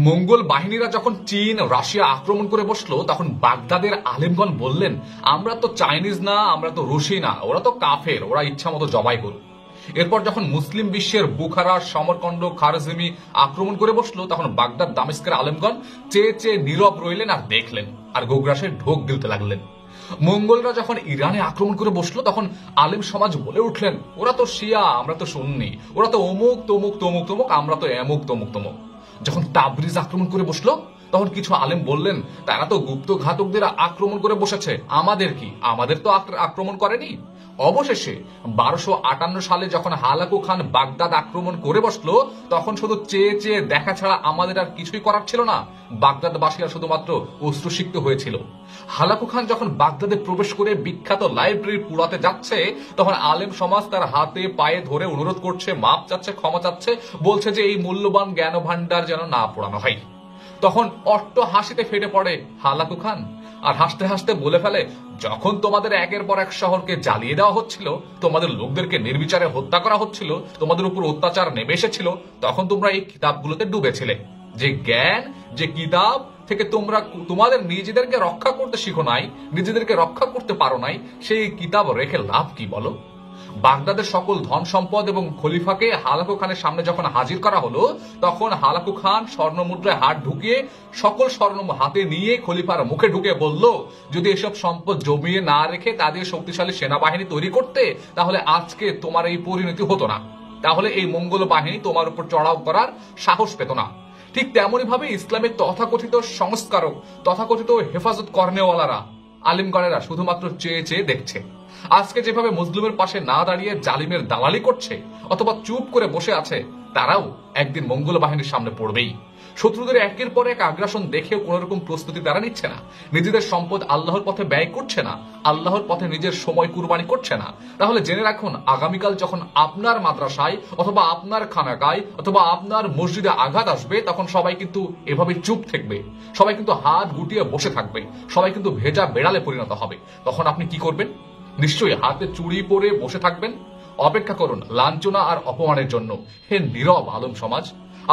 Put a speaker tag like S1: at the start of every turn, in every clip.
S1: মঙ্গল বাহিনীরা যখন চীন রাশিয়া আক্রমণ করে বসলো তখন বাগদাদের আলেমগণ বললেন, আমরা তো চাইনিজ না, আমরা তো রুশি না, ওরা তো কাফের, ওরা ইচ্ছা মতো জবাই করুক। এরপর যখন মুসলিম বিশ্বের বুখারা, সমরকন্দ, খারজিমি আক্রমণ করে বসলো তখন বাগদাদ দামেস্কের আলেমগণ চেয়ে চেয়ে নীরব রইলেন আর দেখলেন আর গোগ্রাসে ঢোক গিলতে লাগলেন। মঙ্গলরা যখন ইরানে আক্রমণ করে বসলো তখন আলেম সমাজ বলে উঠলেন, ওরা তো শিয়া, আমরা তো সুন্নি, ওরা তো অমুক তমুক তমুক তমুক, আমরা তো এমুক তমুক তমুক। যখন তাবরিজ আক্রমণ করে বসলো তখন কিছু আলেম বললেন, তারা তো গুপ্ত ঘাতকদের আক্রমণ করে বসেছে, আমাদের কি, আমাদের তো আক্রমণ করেনি। অবশেষে 1258 সালে যখন হালাকু খান বাগদাদ আক্রমণ করে বসলো তখন শুধু চেয়ে চেয়ে দেখা ছাড়া আমাদের আর কিছুই করার ছিল না। বাগদাদবাসীরা শুধুমাত্র অশ্রুসিক্ত হয়েছিল। হালাকু খান যখন বাগদাদে প্রবেশ করে বিখ্যাত লাইব্রেরি পুরাতে যাচ্ছে তখন আলেম সমাজ তার হাতে পায়ে ধরে অনুরোধ করছে, মাপ চাচ্ছে, ক্ষমা চাচ্ছে, বলছে যে এই মূল্যবান জ্ঞান ভান্ডার যেন না পোড়ানো হয়। তখন অট্ট হাসিতে ফেটে পড়ে হালাকু খান আর হাসতে হাসতে বলে ফেলে, যখন তোমাদের একের পর এক শহরকে জ্বালিয়ে দেওয়া হচ্ছিল, তোমাদের লোকদেরকে নির্বিচারে হত্যা করা হচ্ছিল, তোমাদের উপর অত্যাচার নেমে এসেছিল, তখন তোমরা এই কিতাবগুলোতে ডুবেছিলে। যে জ্ঞান, যে কিতাব থেকে তোমরা তোমাদের নিজেদেরকে রক্ষা করতে শিখো নাই, নিজেদেরকে রক্ষা করতে পারো নাই, সেই কিতাব রেখে লাভ কি বলো? বাগদাদের সকল ধন সম্পদ এবং খলিফাকে হালাকু খানের সামনে যখন হাজির করা হলো তখন হালাকু খান স্বর্ণমুদ্রায় হাত ঢুকিয়ে সকল স্বর্ণ হাতে নিয়ে খলিফার মুখে ঢুকে বলল, যদি এসব সম্পদ জমিয়ে না রেখে তাদের শক্তিশালী সেনাবাহিনী তৈরি করতে তাহলে আজকে তোমার এই পরিণতি হতো না, তাহলে এই মঙ্গল বাহিনী তোমার উপর চড়াও করার সাহস পেত না। ঠিক তেমনই ভাবে ইসলামের তথাকথিত সংস্কারক, তথাকথিত হেফাজত কর্নেওয়ালারা, আলিমগণেরা শুধুমাত্র চেয়ে চেয়ে দেখছে। আজকে যেভাবে মুসলিমের পাশে না দাঁড়িয়ে জালিমের দালালি করছে অথবা চুপ করে বসে আছে, তারাও একদিন মঙ্গল বাহিনীর সামনে পড়বেই। শত্রুদের একের পর এক আগ্রাসন দেখেও কোন রকম প্রস্তুতি তারা নিচ্ছে না, নিজেদের সম্পদ আল্লাহর পথে ব্যয় করছে না, আল্লাহর পথে নিজের সময় কুরবানি করছে না। তাহলে জেনে রাখুন, আগামীকাল যখন আপনার মাদ্রাসায় অথবা আপনার খানাকায় অথবা আপনার মসজিদে আঘাত আসবে তখন সবাই কিন্তু এভাবে চুপ থাকবে, সবাই কিন্তু হাত গুটিয়ে বসে থাকবে, সবাই কিন্তু ভেজা বেড়ালে পরিণত হবে। তখন আপনি কি করবেন? নিশ্চয়ই হাতে চুড়ি পরে বসে থাকবেন। অপেক্ষা করুন লাঞ্ছনা আর অপমানের জন্য। হে নীরব আলম সমাজ,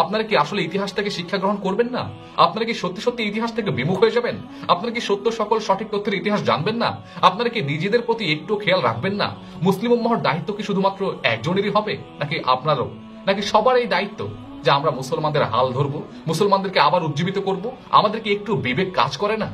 S1: আপনারা কি আসলে ইতিহাস থেকে শিক্ষা গ্রহণ করবেন না? আপনারা কি সত্যি সত্যি ইতিহাস থেকে বিমুখ হয়ে যাবেন? আপনারা কি সত্য সকল সঠিক তথ্যের ইতিহাস জানবেন না? আপনারা কি নিজেদের প্রতি একটু খেয়াল রাখবেন না? মুসলিম উম্মাহর দায়িত্ব কি শুধুমাত্র একজনেরই হবে, নাকি আপনারও, নাকি সবার এই দায়িত্ব যে আমরা মুসলমানদের হাল ধরবো, মুসলমানদেরকে আবার উজ্জীবিত করব? আমাদেরকে একটু বিবেক কাজ করে না?